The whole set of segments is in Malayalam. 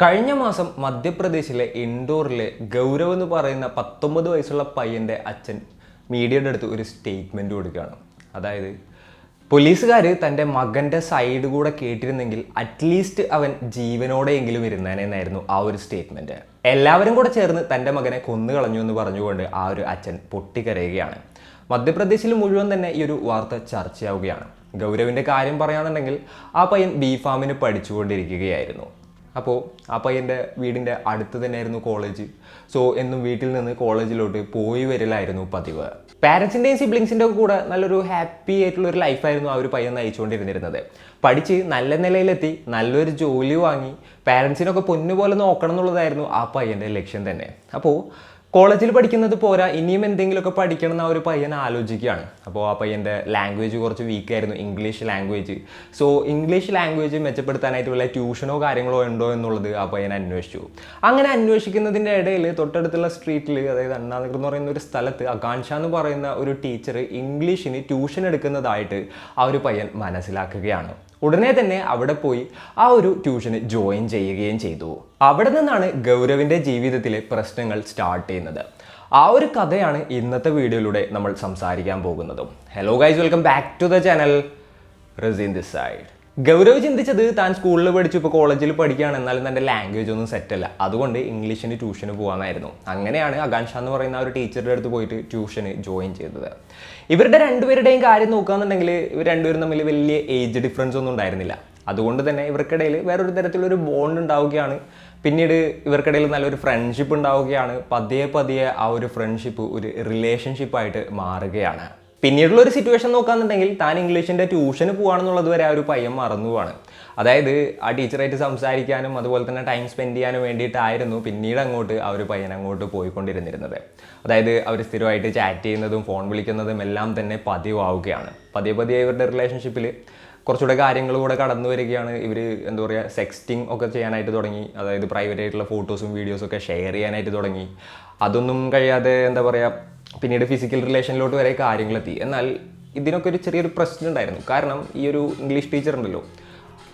കഴിഞ്ഞ മാസം മധ്യപ്രദേശിലെ ഇൻഡോറിലെ ഗൗരവ് എന്ന് പറയുന്ന 19 വയസ്സുള്ള പയ്യൻ്റെ അച്ഛൻ മീഡിയയുടെ അടുത്ത് ഒരു സ്റ്റേറ്റ്മെൻറ്റ് കൊടുക്കുകയാണ്. അതായത് പോലീസുകാർ തൻ്റെ മകൻ്റെ സൈഡ് കൂടെ കേട്ടിരുന്നെങ്കിൽ അറ്റ്ലീസ്റ്റ് അവൻ ജീവനോടെയെങ്കിലും ഇരുന്നേനെന്നായിരുന്നു ആ ഒരു സ്റ്റേറ്റ്മെൻറ്റ്. എല്ലാവരും കൂടെ ചേർന്ന് തൻ്റെ മകനെ കൊന്നുകളഞ്ഞു എന്ന് പറഞ്ഞുകൊണ്ട് ആ ഒരു അച്ഛൻ പൊട്ടിക്കരയുകയാണ്. മധ്യപ്രദേശിൽ മുഴുവൻ തന്നെ ഈ ഒരു വാർത്ത ചർച്ചയാവുകയാണ്. ഗൗരവിൻ്റെ കാര്യം പറയുകയാണെന്നുണ്ടെങ്കിൽ ആ പയ്യൻ ബി.ഫാമിന് പഠിച്ചുകൊണ്ടിരിക്കുകയായിരുന്നു. അപ്പോൾ ആ പയ്യൻ്റെ വീടിൻ്റെ അടുത്ത് തന്നെയായിരുന്നു കോളേജ്. സോ എന്നും വീട്ടിൽ നിന്ന് കോളേജിലോട്ട് പോയി വരലായിരുന്നു പതിവ്. പാരൻസിൻ്റെയും സിബ്ലിങ്സിൻ്റെ കൂടെ നല്ലൊരു ഹാപ്പി ആയിട്ടുള്ള ഒരു ലൈഫായിരുന്നു ആ ഒരു പയ്യൻ നയിച്ചുകൊണ്ടിരുന്നിരുന്നത്. പഠിച്ച് നല്ല നിലയിലെത്തി നല്ലൊരു ജോലി വാങ്ങി പാരൻസിനൊക്കെ പൊന്നുപോലെ നോക്കണം എന്നുള്ളതായിരുന്നു ആ പയ്യൻ്റെ ലക്ഷ്യം തന്നെ. അപ്പോൾ കോളേജിൽ പഠിക്കുന്നത് പോരാ, ഇനിയും എന്തെങ്കിലുമൊക്കെ പഠിക്കണം എന്ന് ആ ഒരു പയ്യൻ ആലോചിക്കുകയാണ്. അപ്പോൾ ആ പയ്യൻ്റെ ലാംഗ്വേജ് കുറച്ച് വീക്കായിരുന്നു, English language. So English language മെച്ചപ്പെടുത്താനായിട്ട് വല്ല ട്യൂഷനോ കാര്യങ്ങളോ ഉണ്ടോ എന്നുള്ളത് ആ പയ്യൻ അന്വേഷിച്ചു. അങ്ങനെ അന്വേഷിക്കുന്നതിൻ്റെ ഇടയിൽ തൊട്ടടുത്തുള്ള സ്ട്രീറ്റിൽ, അതായത് അണ്ണാനഗർ എന്ന് പറയുന്ന ഒരു സ്ഥലത്ത് ആകാംക്ഷ എന്ന് പറയുന്ന ഒരു ടീച്ചർ ഇംഗ്ലീഷിന് ട്യൂഷൻ എടുക്കുന്നതായിട്ട് ആ ഒരു പയ്യൻ മനസ്സിലാക്കുകയാണ്. ഉടനെ തന്നെ അവിടെ പോയി ആ ഒരു ട്യൂഷന് ജോയിൻ ചെയ്യുകയും ചെയ്തു. അവിടെ നിന്നാണ് ഗൗരവിൻ്റെ ജീവിതത്തിലെ പ്രശ്നങ്ങൾ സ്റ്റാർട്ട് ചെയ്യുന്നത്. ആ ഒരു കഥയാണ് ഇന്നത്തെ വീഡിയോയിലൂടെ നമ്മൾ സംസാരിക്കാൻ പോകുന്നതും. Hello guys, welcome back to the channel. Raseen this side. Gaurav ചിന്തിച്ചത് താൻ സ്കൂളിൽ പഠിച്ചു, ഇപ്പോൾ കോളേജിൽ പഠിക്കുകയാണ്, എന്നാലും തൻ്റെ ലാംഗ്വേജ് ഒന്നും സെറ്റല്ല, അതുകൊണ്ട് ഇംഗ്ലീഷിന് ട്യൂഷന് പോകാനായിരുന്നു. അങ്ങനെയാണ് ആകാംക്ഷ എന്ന് പറയുന്ന ഒരു ടീച്ചറുടെ അടുത്ത് പോയിട്ട് ട്യൂഷന് ജോയിൻ ചെയ്തത്. ഇവരുടെ രണ്ടുപേരുടെയും കാര്യം നോക്കുകയാണെന്നുണ്ടെങ്കിൽ ഇവർ രണ്ടുപേരും തമ്മിൽ വലിയ ഏജ് ഡിഫറൻസ് ഒന്നും ഉണ്ടായിരുന്നില്ല. അതുകൊണ്ട് തന്നെ ഇവർക്കിടയിൽ വേറൊരു തരത്തിലൊരു ബോണ്ട് ഉണ്ടാവുകയാണ്. പിന്നീട് ഇവർക്കിടയിൽ നല്ലൊരു ഫ്രണ്ട്ഷിപ്പ് ഉണ്ടാവുകയാണ്. പതിയെ പതിയെ ആ ഒരു ഫ്രണ്ട്ഷിപ്പ് ഒരു റിലേഷൻഷിപ്പായിട്ട് മാറുകയാണ്. പിന്നീടുള്ള ഒരു സിറ്റുവേഷൻ നോക്കുകയാണെന്നുണ്ടെങ്കിൽ താൻ ഇംഗ്ലീഷിൻ്റെ ട്യൂഷന് പോകുകയാണെന്നുള്ളത് വരെ ആ ഒരു പയ്യൻ മറന്നു പോവാണ്. അതായത് ആ ടീച്ചറായിട്ട് സംസാരിക്കാനും അതുപോലെ തന്നെ ടൈം സ്പെൻഡ് ചെയ്യാനും വേണ്ടിയിട്ടായിരുന്നു പിന്നീട് അങ്ങോട്ട് ആ ഒരു പയ്യൻ അങ്ങോട്ട് പോയിക്കൊണ്ടിരുന്നിരുന്നത്. അതായത് അവർ സ്ഥിരമായിട്ട് ചാറ്റ് ചെയ്യുന്നതും ഫോൺ വിളിക്കുന്നതും എല്ലാം തന്നെ പതിവാവുകയാണ്. പതിയെ പതിയെ ഇവരുടെ റിലേഷൻഷിപ്പിൽ കുറച്ചുകൂടെ കാര്യങ്ങൾ കൂടെ കടന്നു വരികയാണ്. ഇവർ എന്താ പറയുക, സെക്സ്റ്റിംഗ് ഒക്കെ ചെയ്യാനായിട്ട് തുടങ്ങി. അതായത് പ്രൈവറ്റ് ആയിട്ടുള്ള ഫോട്ടോസും വീഡിയോസും ഒക്കെ ഷെയർ ചെയ്യാനായിട്ട് തുടങ്ങി. അതൊന്നും കഴിയാതെ എന്താ പറയുക, പിന്നീട് ഫിസിക്കൽ റിലേഷനിലോട്ട് വരെ കാര്യങ്ങളെത്തി. എന്നാൽ ഇതിനൊക്കെ ഒരു ചെറിയൊരു പ്രശ്നം ഉണ്ടായിരുന്നു. കാരണം ഈ ഒരു ഇംഗ്ലീഷ് ടീച്ചർ ഉണ്ടല്ലോ,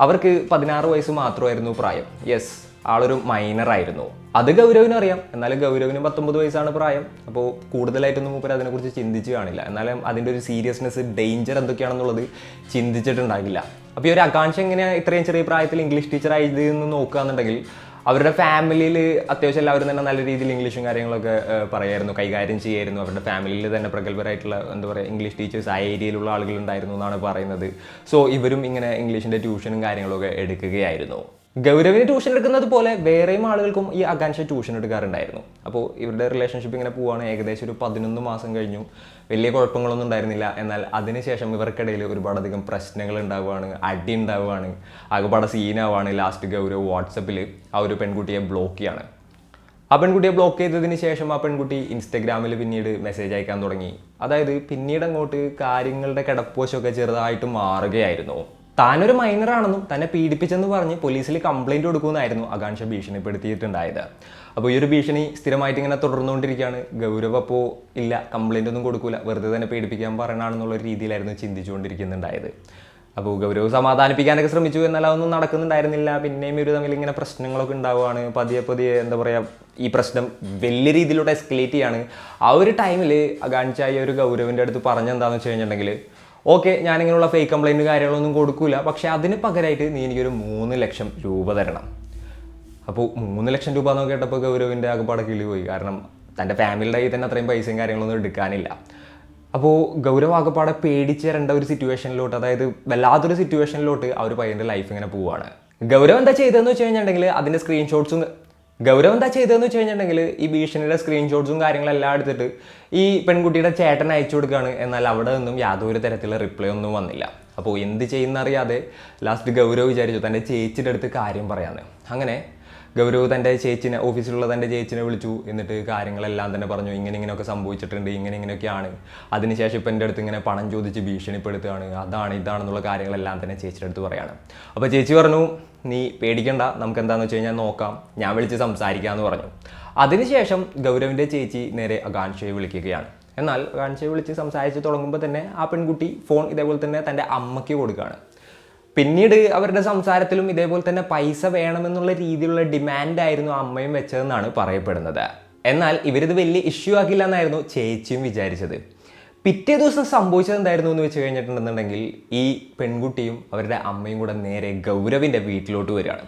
അവർക്ക് 16 വയസ്സ് മാത്രമായിരുന്നു പ്രായം. യെസ്, ആളൊരു മൈനറായിരുന്നു. അത് ഗൗരവിനും അറിയാം. എന്നാലും ഗൗരവിന് 19 വയസ്സാണ് പ്രായം. അപ്പോൾ കൂടുതലായിട്ടൊന്നും മൂപ്പർ അതിനെക്കുറിച്ച് ചിന്തിച്ച് കാണില്ല. എന്നാലും അതിൻ്റെ ഒരു സീരിയസ്നെസ്, ഡേഞ്ചർ എന്തൊക്കെയാണെന്നുള്ളത് ചിന്തിച്ചിട്ടുണ്ടാകില്ല. അപ്പോൾ ഈ ഒരു ആകാംക്ഷ എങ്ങനെയാണ് ഇത്രയും ചെറിയ പ്രായത്തിൽ ഇംഗ്ലീഷ് ടീച്ചറായത് എന്ന് നോക്കുകയാണെന്നുണ്ടെങ്കിൽ അവരുടെ ഫാമിലിയിൽ അത്യാവശ്യം എല്ലാവരും തന്നെ നല്ല രീതിയിൽ ഇംഗ്ലീഷും കാര്യങ്ങളൊക്കെ പറയായിരുന്നു, കൈകാര്യം ചെയ്യായിരുന്നു. അവരുടെ ഫാമിലിയിൽ തന്നെ പ്രഗത്ഭരായിട്ടുള്ള എന്താ പറയുക ഇംഗ്ലീഷ് ടീച്ചേഴ്സ് ആ ഏരിയയിലുള്ള ആളുകളുണ്ടായിരുന്നു എന്നാണ് പറയുന്നത്. സോ ഇവരും ഇങ്ങനെ ഇംഗ്ലീഷിൻ്റെ ട്യൂഷനും കാര്യങ്ങളൊക്കെ എടുക്കുകയായിരുന്നു. ഗൗരവിന് ട്യൂഷൻ എടുക്കുന്നത് പോലെ വേറെയും ആളുകൾക്കും ഈ ആകാംക്ഷ ട്യൂഷൻ എടുക്കാറുണ്ടായിരുന്നു. അപ്പോൾ ഇവരുടെ റിലേഷൻഷിപ്പ് ഇങ്ങനെ പോവുകയാണ്. ഏകദേശം ഒരു 11 മാസം കഴിഞ്ഞു. വലിയ കുഴപ്പങ്ങളൊന്നും ഉണ്ടായിരുന്നില്ല. എന്നാൽ അതിനുശേഷം ഇവർക്കിടയിൽ ഒരുപാടധികം പ്രശ്നങ്ങൾ ഉണ്ടാവുകയാണ്, അടി ഉണ്ടാവുകയാണ്, ആകെപ്പാടെ സീനാവുകയാണ്. ലാസ്റ്റ് ഗൗരവ് വാട്സപ്പിൽ ആ ഒരു പെൺകുട്ടിയെ ബ്ലോക്ക് ചെയ്യാണ്. ആ പെൺകുട്ടിയെ ബ്ലോക്ക് ചെയ്തതിന് ശേഷം ആ പെൺകുട്ടി ഇൻസ്റ്റഗ്രാമിൽ പിന്നീട് മെസ്സേജ് അയക്കാൻ തുടങ്ങി. അതായത് പിന്നീട് അങ്ങോട്ട് കാര്യങ്ങളുടെ കിടപ്പോശമൊക്കെ ചെറുതായിട്ട് മാറുകയായിരുന്നു. താനൊരു മൈനറാണെന്നും തന്നെ പീഡിപ്പിച്ചെന്ന് പറഞ്ഞ് പോലീസിൽ കംപ്ലയിൻറ്റ് കൊടുക്കുമെന്നായിരുന്നു ആകാംക്ഷ ഭീഷണിപ്പെടുത്തിയിട്ടുണ്ടായത്. അപ്പോൾ ഈ ഒരു ഭീഷണി സ്ഥിരമായിട്ട് ഇങ്ങനെ തുടർന്നുകൊണ്ടിരിക്കുകയാണ്. ഗൗരവ് അപ്പോൾ ഇല്ല, കംപ്ലയിൻ്റ് ഒന്നും കൊടുക്കില്ല, വെറുതെ തന്നെ പീഡിപ്പിക്കാൻ പറയണമെന്നുള്ളൊരു രീതിയിലായിരുന്നു ചിന്തിച്ചുകൊണ്ടിരിക്കുന്നുണ്ടായത്. അപ്പോൾ ഗൗരവ് സമാധാനിപ്പിക്കാനൊക്കെ ശ്രമിച്ചു, എന്നാൽ അതൊന്നും നടക്കുന്നുണ്ടായിരുന്നില്ല. പിന്നെയും ഇവർ തമ്മിൽ ഇങ്ങനെ പ്രശ്നങ്ങളൊക്കെ ഉണ്ടാവുകയാണ്. പതിയെ പതിയെ എന്താ പറയുക, ഈ പ്രശ്നം വലിയ രീതിയിലോട്ട് എസ്കലേറ്റ് ചെയ്യാണ്. ആ ഒരു ടൈമിൽ ആകാംക്ഷ ഒരു ഗൗരവിൻ്റെ അടുത്ത് പറഞ്ഞെന്താണെന്ന് വെച്ച് കഴിഞ്ഞിട്ടുണ്ടെങ്കിൽ, ഓക്കെ, ഞാനിങ്ങനെയുള്ള ഫേക്ക് കംപ്ലയിൻറ്റ് കാര്യങ്ങളൊന്നും കൊടുക്കില്ല, പക്ഷേ അതിന് പകരമായിട്ട് നീ എനിക്കൊരു 3 ലക്ഷം രൂപ തരണം. അപ്പോൾ 3 ലക്ഷം രൂപ എന്ന് കേട്ടപ്പോൾ ഗൗരവിൻ്റെ ആകെപ്പാടെ കിളി പോയി. കാരണം തൻ്റെ ഫാമിലിയുടെ കയ്യിൽ തന്നെ അത്രയും പൈസയും കാര്യങ്ങളൊന്നും എടുക്കാനില്ല. അപ്പോൾ ഗൗരവ് ആകെപ്പാടെ പേടിച്ച് തരേണ്ട ഒരു സിറ്റുവേഷനിലോട്ട്, അതായത് വല്ലാത്തൊരു സിറ്റുവേഷനിലോട്ട് ആ ഒരു പയ്യൻ്റെ ലൈഫ് ഇങ്ങനെ പോവുകയാണ്. ഗൗരവ് എന്താ ചെയ്തതെന്ന് വെച്ച് കഴിഞ്ഞിട്ടുണ്ടെങ്കിൽ അതിൻ്റെ ഈ ഭീഷണിയുടെ സ്ക്രീൻഷോട്ട്സും കാര്യങ്ങളെല്ലാം എടുത്തിട്ട് ഈ പെൺകുട്ടിയുടെ ചേട്ടൻ അയച്ചു കൊടുക്കുകയാണ്. എന്നാൽ അവിടെ നിന്നും യാതൊരു തരത്തിലുള്ള റിപ്ലൈ ഒന്നും വന്നില്ല. അപ്പോൾ എന്ത് ചെയ്യുന്നറിയാതെ ലാസ്റ്റ് ഗൗരവ് വിചാരിച്ചു തൻ്റെ ചേച്ചിയുടെ അടുത്ത് കാര്യം പറയാമെന്ന്. അങ്ങനെ ഗൗരവ് തൻ്റെ ചേച്ചിനെ, ഓഫീസിലുള്ള തൻ്റെ ചേച്ചിനെ വിളിച്ചു. എന്നിട്ട് കാര്യങ്ങളെല്ലാം തന്നെ പറഞ്ഞു, ഇങ്ങനെയൊക്കെ സംഭവിച്ചിട്ടുണ്ട്, ഇങ്ങനെയൊക്കെയാണ്. അതിനുശേഷം ഇപ്പം എൻ്റെ അടുത്ത് ഇങ്ങനെ പണം ചോദിച്ച് ഭീഷണിപ്പെടുത്തുകയാണ്, ഇതാണെന്നുള്ള കാര്യങ്ങളെല്ലാം തന്നെ ചേച്ചിയുടെ അടുത്ത് പറയുകയാണ്. അപ്പോൾ ചേച്ചി പറഞ്ഞു, നീ പേടിക്കണ്ട, നമുക്ക് എന്താണെന്ന് വെച്ച് കഴിഞ്ഞാൽ നോക്കാം, ഞാൻ വിളിച്ച് സംസാരിക്കാമെന്ന് പറഞ്ഞു. അതിനുശേഷം ഗൗരവിൻ്റെ ചേച്ചി നേരെ ആകാംക്ഷയെ വിളിക്കുകയാണ്. എന്നാൽ ആകാംക്ഷയെ വിളിച്ച് സംസാരിച്ച് തുടങ്ങുമ്പോൾ തന്നെ ആ പെൺകുട്ടി ഫോൺ ഇതേപോലെ തന്നെ തൻ്റെ അമ്മയ്ക്ക് കൊടുക്കുകയാണ്. പിന്നീട് അവരുടെ സംസാരത്തിലും ഇതേപോലെ തന്നെ പൈസ വേണമെന്നുള്ള രീതിയിലുള്ള ഡിമാൻഡായിരുന്നു അമ്മയും വെച്ചതെന്നാണ് പറയപ്പെടുന്നത്. എന്നാൽ ഇവരിത് വലിയ ഇഷ്യൂ ആക്കില്ല എന്നായിരുന്നു ചേച്ചിയും വിചാരിച്ചത്. പിറ്റേ ദിവസം സംഭവിച്ചത് എന്തായിരുന്നു എന്ന് വെച്ച് കഴിഞ്ഞിട്ടുണ്ടെന്നുണ്ടെങ്കിൽ ഈ പെൺകുട്ടിയും അവരുടെ അമ്മയും കൂടെ നേരെ ഗൗരവിൻ്റെ വീട്ടിലോട്ട് വരികയാണ്.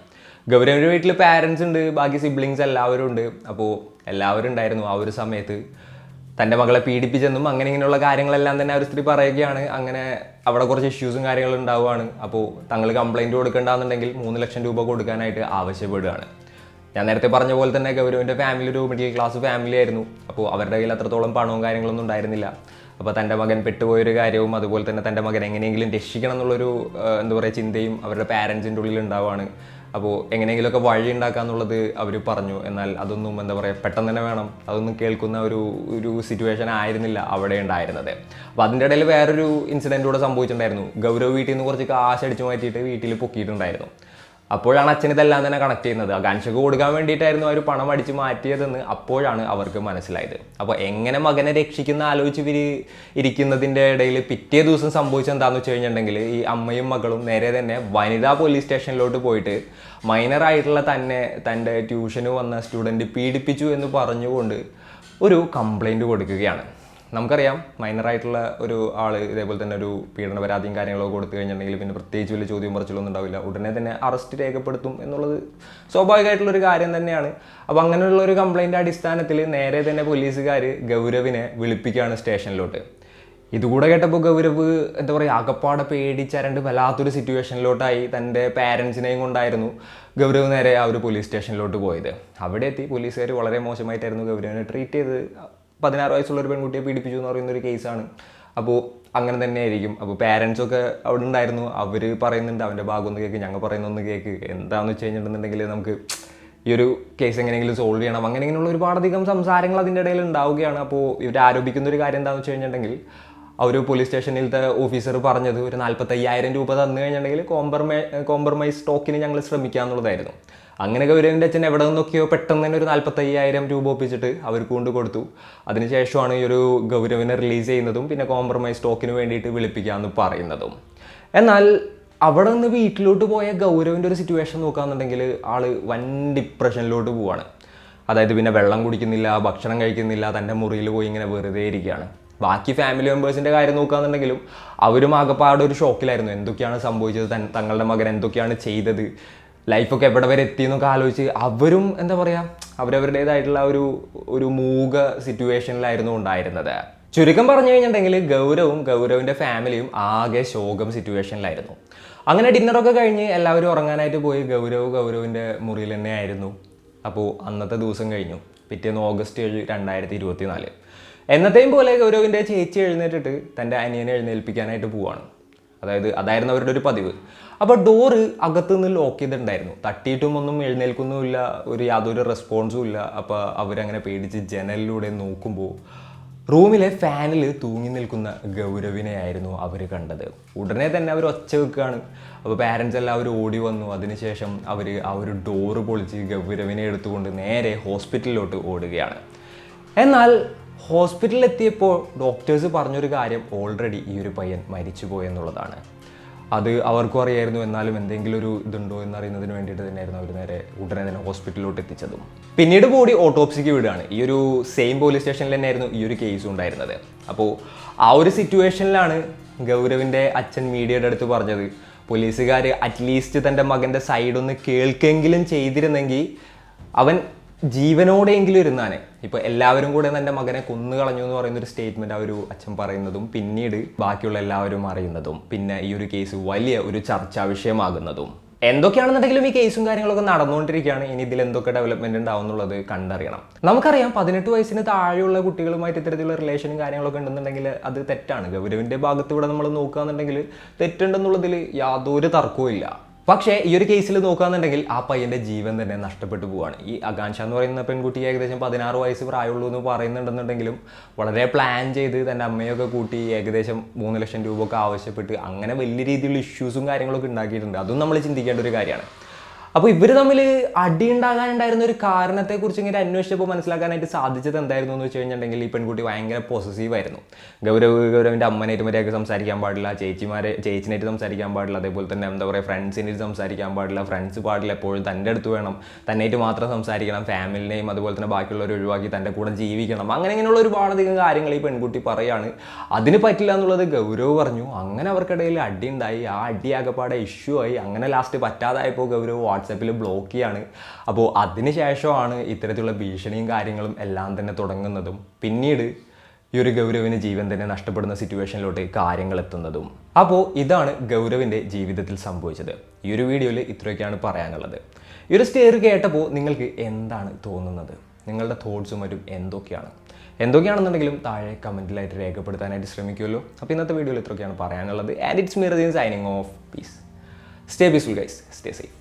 ഗൗരവിൻ്റെ വീട്ടിൽ പാരൻസ് ഉണ്ട്, ബാക്കി സിബ്ലിങ്സ് എല്ലാവരും ഉണ്ട്. അപ്പോൾ എല്ലാവരും ഉണ്ടായിരുന്നു. ആ ഒരു സമയത്ത് തൻ്റെ മകളെ പീഡിപ്പിച്ചെന്നും അങ്ങനെ ഇങ്ങനെയുള്ള കാര്യങ്ങളെല്ലാം തന്നെ ആ ഒരു സ്ത്രീ പറയുകയാണ്. അങ്ങനെ അവിടെ കുറച്ച് ഇഷ്യൂസും കാര്യങ്ങളും ഉണ്ടാവുകയാണ്. അപ്പോൾ തങ്ങൾ കംപ്ലയിൻറ്റ് കൊടുക്കേണ്ടെന്നുണ്ടെങ്കിൽ 3 ലക്ഷം രൂപ കൊടുക്കാനായിട്ട് ആവശ്യപ്പെടുകയാണ്. ഞാൻ നേരത്തെ പറഞ്ഞ പോലെ തന്നെ ഗൗരവിൻ്റെ ഫാമിലി ഒരു മിഡിൽ ക്ലാസ് ഫാമിലി ആയിരുന്നു. അപ്പോൾ അവരുടെ കയ്യിൽ അത്രത്തോളം പണവും കാര്യങ്ങളൊന്നും ഉണ്ടായിരുന്നില്ല. അപ്പോൾ തൻ്റെ മകൻ പെട്ടുപോയൊരു കാര്യവും അതുപോലെ തന്നെ തൻ്റെ മകൻ എങ്ങനെയെങ്കിലും രക്ഷിക്കണം എന്നുള്ളൊരു എന്താ പറയുക ചിന്തയും അവരുടെ പാരൻസിൻ്റെ ഉള്ളിൽ ഉണ്ടാവുകയാണ്. അപ്പോൾ എങ്ങനെയെങ്കിലുമൊക്കെ വഴി ഉണ്ടാക്കാന്നുള്ളത് അവർ പറഞ്ഞു. എന്നാൽ അതൊന്നും എന്താ പറയുക പെട്ടെന്ന് തന്നെ വേണം, അതൊന്നും കേൾക്കുന്ന ഒരു സിറ്റുവേഷൻ ആയിരുന്നില്ല അവിടെ ഉണ്ടായിരുന്നത്. അപ്പോൾ അതിൻ്റെ ഇടയിൽ വേറൊരു ഇൻസിഡൻറ്റ് കൂടെ സംഭവിച്ചിട്ടുണ്ടായിരുന്നു. ഗൗരവ് വീട്ടിൽ നിന്ന് കുറച്ച് കാശ് അടിച്ചു മാറ്റിയിട്ട് വീട്ടിൽ പൊക്കിയിട്ടുണ്ടായിരുന്നു. അപ്പോഴാണ് അച്ഛൻ ഇതെല്ലാം തന്നെ കണക്ട് ചെയ്യുന്നത്. ആകാംക്ഷക്ക് കൊടുക്കാൻ വേണ്ടിയിട്ടായിരുന്നു അവർ പണം അടിച്ച് മാറ്റിയതെന്ന് അപ്പോഴാണ് അവർക്ക് മനസ്സിലായത്. അപ്പോൾ എങ്ങനെ മകനെ രക്ഷിക്കുന്ന ആലോചിച്ച് ഇവർ ഇരിക്കുന്നതിൻ്റെ ഇടയിൽ പിറ്റേ ദിവസം സംഭവിച്ചത് എന്താണെന്ന് വെച്ച് കഴിഞ്ഞിട്ടുണ്ടെങ്കിൽ ഈ അമ്മയും മകളും നേരെ തന്നെ വനിതാ പോലീസ് സ്റ്റേഷനിലോട്ട് പോയിട്ട് മൈനറായിട്ടുള്ള തൻ്റെ ട്യൂഷന് വന്ന സ്റ്റുഡൻറ്റ് പീഡിപ്പിച്ചു എന്ന് പറഞ്ഞുകൊണ്ട് ഒരു കംപ്ലൈൻറ്റ് കൊടുക്കുകയാണ്. നമുക്കറിയാം മൈനറായിട്ടുള്ള ഒരു ആൾ ഇതേപോലെ തന്നെ ഒരു പീഡന പരാതിയും കാര്യങ്ങളൊക്കെ കൊടുത്തു കഴിഞ്ഞിട്ടുണ്ടെങ്കിൽ പിന്നെ പ്രത്യേകിച്ച് വലിയ ചോദ്യം പറച്ചിലൊന്നും ഉണ്ടാവില്ല, ഉടനെ തന്നെ അറസ്റ്റ് രേഖപ്പെടുത്തും എന്നുള്ളത് സ്വാഭാവികമായിട്ടുള്ളൊരു കാര്യം തന്നെയാണ്. അപ്പോൾ അങ്ങനെയുള്ള ഒരു കംപ്ലൈൻറ്റ് അടിസ്ഥാനത്തിൽ നേരെ തന്നെ പോലീസുകാർ ഗൗരവിനെ വിളിപ്പിക്കുകയാണ് സ്റ്റേഷനിലോട്ട്. ഇതുകൂടെ കേട്ടപ്പോൾ ഗൗരവ് എന്താ പറയുക ആകപ്പാടെ പേടിച്ചരണ്ട് വല്ലാത്തൊരു സിറ്റുവേഷനിലോട്ടായി. തൻ്റെ പാരൻസിനെയും കൊണ്ടായിരുന്നു ഗൗരവ് നേരെ ആ ഒരു പോലീസ് സ്റ്റേഷനിലോട്ട് പോയത്. അവിടെ എത്തി പോലീസുകാർ വളരെ മോശമായിട്ടായിരുന്നു ഗൗരവിനെ ട്രീറ്റ് ചെയ്ത്. 16 വയസ്സുള്ള ഒരു പെൺകുട്ടിയെ പീഡിപ്പിച്ചു എന്ന് പറയുന്നൊരു കേസാണ്. അപ്പോൾ അങ്ങനെ തന്നെ ആയിരിക്കും. അപ്പോൾ പാരൻസൊക്കെ അവിടെ ഉണ്ടായിരുന്നു. അവർ പറയുന്നുണ്ട് അവൻ്റെ ഭാഗം ഒന്ന് കേൾക്ക്, ഞങ്ങൾ പറയുന്നൊന്ന് കേൾക്ക്. എന്താണെന്ന് വെച്ച് കഴിഞ്ഞിട്ടുണ്ടെങ്കിൽ നമുക്ക് ഈ ഒരു കേസ് എങ്ങനെയെങ്കിലും സോൾവ് ചെയ്യണം, അങ്ങനെ ഇങ്ങനെയുള്ള ഒരുപാടധികം സംസാരങ്ങൾ അതിൻ്റെ ഇടയിൽ ഉണ്ടാവുകയാണ്. അപ്പോൾ ഇവർ ആരോപിക്കുന്ന ഒരു കാര്യം എന്താണെന്ന് വെച്ച് കഴിഞ്ഞിട്ടുണ്ടെങ്കിൽ ആ ഒരു പോലീസ് സ്റ്റേഷനിലത്തെ ഓഫീസർ പറഞ്ഞത് ഒരു 45,000 രൂപ തന്നു കഴിഞ്ഞിട്ടുണ്ടെങ്കിൽ കോംപ്രമൈസ് സ്റ്റോക്കിന് ഞങ്ങൾ ശ്രമിക്കുക എന്നുള്ളതായിരുന്നു. അങ്ങനെ ഗൗരവിൻ്റെ അച്ഛൻ എവിടെ നിന്നൊക്കെയോ പെട്ടെന്ന് തന്നെ ഒരു 45,000 രൂപ ഒപ്പിച്ചിട്ട് അവർക്ക് കൊണ്ട് കൊടുത്തു. അതിനുശേഷമാണ് ഈ ഒരു ഗൗരവിനെ റിലീസ് ചെയ്യുന്നതും പിന്നെ കോംപ്രമൈസ് സ്റ്റോക്കിന് വേണ്ടിയിട്ട് വിളിപ്പിക്കാമെന്ന് പറയുന്നതും. എന്നാൽ അവിടെ നിന്ന് വീട്ടിലോട്ട് പോയ ഗൗരവിൻ്റെ ഒരു സിറ്റുവേഷൻ നോക്കുകയാണെന്നുണ്ടെങ്കിൽ ആൾ വൻ ഡിപ്രഷനിലോട്ട് പോവാണ്. അതായത് പിന്നെ വെള്ളം കുടിക്കുന്നില്ല, ഭക്ഷണം കഴിക്കുന്നില്ല, തൻ്റെ മുറിയിൽ പോയി ഇങ്ങനെ വെറുതെ ഇരിക്കുകയാണ്. ബാക്കി ഫാമിലി മെമ്പേഴ്സിൻ്റെ കാര്യം നോക്കുകയാണെന്നുണ്ടെങ്കിലും അവരും ആകെപ്പാടെ ഒരു ഷോക്കിലായിരുന്നു. എന്തൊക്കെയാണ് സംഭവിച്ചത്, തങ്ങളുടെ മകൻ എന്തൊക്കെയാണ് ചെയ്തത്, ലൈഫൊക്കെ എവിടെ വരെ എത്തി എന്നൊക്കെ ആലോചിച്ച് അവരും എന്താ പറയുക അവരവരുടേതായിട്ടുള്ള ഒരു മൂക സിറ്റുവേഷനിലായിരുന്നു ഉണ്ടായിരുന്നത്. ചുരുക്കം പറഞ്ഞു കഴിഞ്ഞിട്ടുണ്ടെങ്കിൽ ഗൗരവിൻ്റെ ഫാമിലിയും ആകെ ശോകം സിറ്റുവേഷനിലായിരുന്നു. അങ്ങനെ ഡിന്നറൊക്കെ കഴിഞ്ഞ് എല്ലാവരും ഉറങ്ങാനായിട്ട് പോയി. ഗൗരവിൻ്റെ മുറിയിൽ തന്നെ ആയിരുന്നു. അപ്പോൾ അന്നത്തെ ദിവസം കഴിഞ്ഞു. പിറ്റേന്ന് ഓഗസ്റ്റ് 7, 2024. എന്നത്തെയും പോലെ ഗൗരവിൻ്റെ ചേച്ചി എഴുന്നേറ്റിട്ട് തൻ്റെ അനിയനെ എഴുന്നേൽപ്പിക്കാനായിട്ട് പോവാണ്. അതായിരുന്നു അവരുടെ ഒരു പതിവ്. അപ്പോൾ ഡോറ് അകത്തുനിന്ന് ലോക്ക് ചെയ്തിട്ടുണ്ടായിരുന്നു. തട്ടിയിട്ടും ഒന്നും എഴുന്നേൽക്കുന്നുമില്ല, യാതൊരു റെസ്പോൺസും ഇല്ല. അപ്പോൾ അവരങ്ങനെ പേടിച്ച് ജനലിലൂടെ നോക്കുമ്പോൾ റൂമിലെ ഫാനിൽ തൂങ്ങി നിൽക്കുന്ന ഗൗരവിനെയായിരുന്നു അവർ കണ്ടത്. ഉടനെ തന്നെ അവർ ഒച്ച വെക്കുകയാണ്. അപ്പോൾ പാരൻസ് എല്ലാവരും ഓടി വന്നു. അതിനുശേഷം അവർ ആ ഒരു ഡോറ് പൊളിച്ച് ഗൗരവിനെ എടുത്തുകൊണ്ട് നേരെ ഹോസ്പിറ്റലിലോട്ട് ഓടുകയാണ്. എന്നാൽ ഹോസ്പിറ്റലിൽ എത്തിയപ്പോൾ ഡോക്ടേഴ്സ് പറഞ്ഞൊരു കാര്യം ഓൾറെഡി ഈ ഒരു പയ്യൻ മരിച്ചു പോയെന്നുള്ളതാണ്. അത് അവർക്കും അറിയായിരുന്നു. എന്നാലും എന്തെങ്കിലും ഒരു ഇതുണ്ടോ എന്നറിയുന്നതിന് വേണ്ടിയിട്ട് തന്നെയായിരുന്നു അവർ ഉടനെ തന്നെ ഹോസ്പിറ്റലിലോട്ട് എത്തിച്ചതും. പിന്നീട് ബോഡി ഓട്ടോപ്സിക്ക് വിടുകയാണ്. ഈ ഒരു സെയിം പോലീസ് സ്റ്റേഷനിൽ തന്നെയായിരുന്നു ഈ ഒരു കേസും ഉണ്ടായിരുന്നത്. അപ്പോൾ ആ ഒരു സിറ്റുവേഷനിലാണ് ഗൗരവിൻ്റെ അച്ഛൻ മീഡിയയുടെ അടുത്ത് പറഞ്ഞത് പോലീസുകാർ അറ്റ്ലീസ്റ്റ് തൻ്റെ മകൻ്റെ സൈഡൊന്ന് കേൾക്കെങ്കിലും ചെയ്തിരുന്നെങ്കിൽ അവൻ ജീവനോടെയെങ്കിലും ഇരുന്നാനെ. ഇപ്പോൾ എല്ലാവരും കൂടെ തൻ്റെ മകനെ കൊന്നു കളഞ്ഞു എന്ന് പറയുന്നൊരു സ്റ്റേറ്റ്മെൻറ്റ് ആ ഒരു അച്ഛൻ പറയുന്നതും പിന്നീട് ബാക്കിയുള്ള എല്ലാവരും അറിയുന്നതും പിന്നെ ഈ ഒരു കേസ് വലിയ ഒരു ചർച്ചാ വിഷയമാകുന്നതും. എന്തൊക്കെയാണെന്നുണ്ടെങ്കിലും ഈ കേസും കാര്യങ്ങളൊക്കെ നടന്നുകൊണ്ടിരിക്കുകയാണ്. ഇനി ഇതിൽ എന്തൊക്കെ ഡെവലപ്മെന്റ് ഉണ്ടാവും എന്നുള്ളത് കണ്ടറിയണം. നമുക്കറിയാം 18 വയസ്സിന് താഴെയുള്ള കുട്ടികളുമായിട്ട് ഇത്തരത്തിലുള്ള റിലേഷനും കാര്യങ്ങളൊക്കെ ഉണ്ടെന്നുണ്ടെങ്കിൽ അത് തെറ്റാണ്. ഗൗരവിൻ്റെ ഭാഗത്ത് ഇവിടെ നമ്മൾ നോക്കുകയാണെന്നുണ്ടെങ്കിൽ തെറ്റുണ്ടെന്നുള്ളതിൽ യാതൊരു തർക്കവും ഇല്ല. പക്ഷേ ഈ ഒരു കേസിൽ നോക്കുകയാണെന്നുണ്ടെങ്കിൽ ആ പയ്യൻ്റെ ജീവൻ തന്നെ നഷ്ടപ്പെട്ടു പോവുകയാണ്. ഈ ആകാംക്ഷ എന്ന് പറയുന്ന പെൺകുട്ടി ഏകദേശം 16 വയസ്സ് പ്രായമുള്ളൂ എന്ന് പറയുന്നുണ്ടെന്നുണ്ടെങ്കിലും വളരെ പ്ലാൻ ചെയ്ത് തൻ്റെ അമ്മയൊക്കെ കൂട്ടി ഏകദേശം 3 ലക്ഷം രൂപ ഒക്കെ ആവശ്യപ്പെട്ട് അങ്ങനെ വലിയ രീതിയിലുള്ള ഇഷ്യൂസും കാര്യങ്ങളൊക്കെ ഉണ്ടാക്കിയിട്ടുണ്ട്. അതും നമ്മൾ ചിന്തിക്കേണ്ട ഒരു കാര്യമാണ്. അപ്പോൾ ഇവർ തമ്മിൽ അടി ഉണ്ടാകാനുണ്ടായിരുന്ന ഒരു കാരണത്തെക്കുറിച്ച് ഇങ്ങനെ അന്വേഷിച്ചപ്പോൾ മനസ്സിലാക്കാനായിട്ട് സാധിച്ചത് എന്തായിരുന്നു എന്ന് വെച്ച് കഴിഞ്ഞിട്ടുണ്ടെങ്കിൽ ഈ പെൺകുട്ടി ഭയങ്കര പോസസീവായിരുന്നു. ഗൗരവിൻ്റെ അമ്മനായിട്ട് മര്യാദയ്ക്ക് സംസാരിക്കാൻ പാടില്ല, ചേച്ചിനായിട്ട് സംസാരിക്കാൻ പാടില്ല, അതേപോലെ തന്നെ എന്താ പറയുക ഫ്രണ്ട്സിനായിട്ട് സംസാരിക്കാൻ പാടില്ല, ഫ്രണ്ട്സ് പാടില്ല, എപ്പോഴും തൻ്റെ അടുത്ത് വേണം, തന്നായിട്ട് മാത്രം സംസാരിക്കണം, ഫാമിലിനെയും അതുപോലെ തന്നെ ബാക്കിയുള്ളവർ ഒഴിവാക്കി തൻ്റെ കൂടെ ജീവിക്കണം, അങ്ങനെയുള്ള ഒരുപാടധികം കാര്യങ്ങൾ ഈ പെൺകുട്ടി പറയാണ്. അതിന് പറ്റില്ല എന്നുള്ളത് ഗൗരവ് പറഞ്ഞു. അങ്ങനെ അവർക്കിടയിൽ അടി ഉണ്ടായി. ആ അടിയാകപ്പാടെ ഇഷ്യൂ ആയി. അങ്ങനെ ലാസ്റ്റ് പറ്റാതായപ്പോൾ ഗൗരവ് വാട്സാപ്പിൽ ബ്ലോക്ക് ചെയ്യാണ്. അപ്പോൾ അതിനുശേഷമാണ് ഇത്തരത്തിലുള്ള ഭീഷണിയും കാര്യങ്ങളും എല്ലാം തന്നെ തുടങ്ങുന്നതും പിന്നീട് ഈ ഒരു ഗൗരവിന് ജീവൻ തന്നെ നഷ്ടപ്പെടുന്ന സിറ്റുവേഷനിലോട്ട് കാര്യങ്ങൾ എത്തുന്നതും. അപ്പോൾ ഇതാണ് ഗൗരവിൻ്റെ ജീവിതത്തിൽ സംഭവിച്ചത്. ഈ ഒരു വീഡിയോയിൽ ഇത്രയൊക്കെയാണ് പറയാനുള്ളത്. ഈ ഒരു സ്റ്റോറി കേട്ടപ്പോൾ നിങ്ങൾക്ക് എന്താണ് തോന്നുന്നത്? നിങ്ങളുടെ തോട്ട്സും മറ്റും എന്തൊക്കെയാണെന്നുണ്ടെങ്കിലും താഴെ കമൻറ്റിലായിട്ട് രേഖപ്പെടുത്താനായിട്ട് ശ്രമിക്കുമല്ലോ. അപ്പോൾ ഇന്നത്തെ വീഡിയോയിൽ ഇത്രയൊക്കെയാണ് പറയാനുള്ളത്. And it's me Radeen signing off. Peace. Stay peaceful guys, stay safe.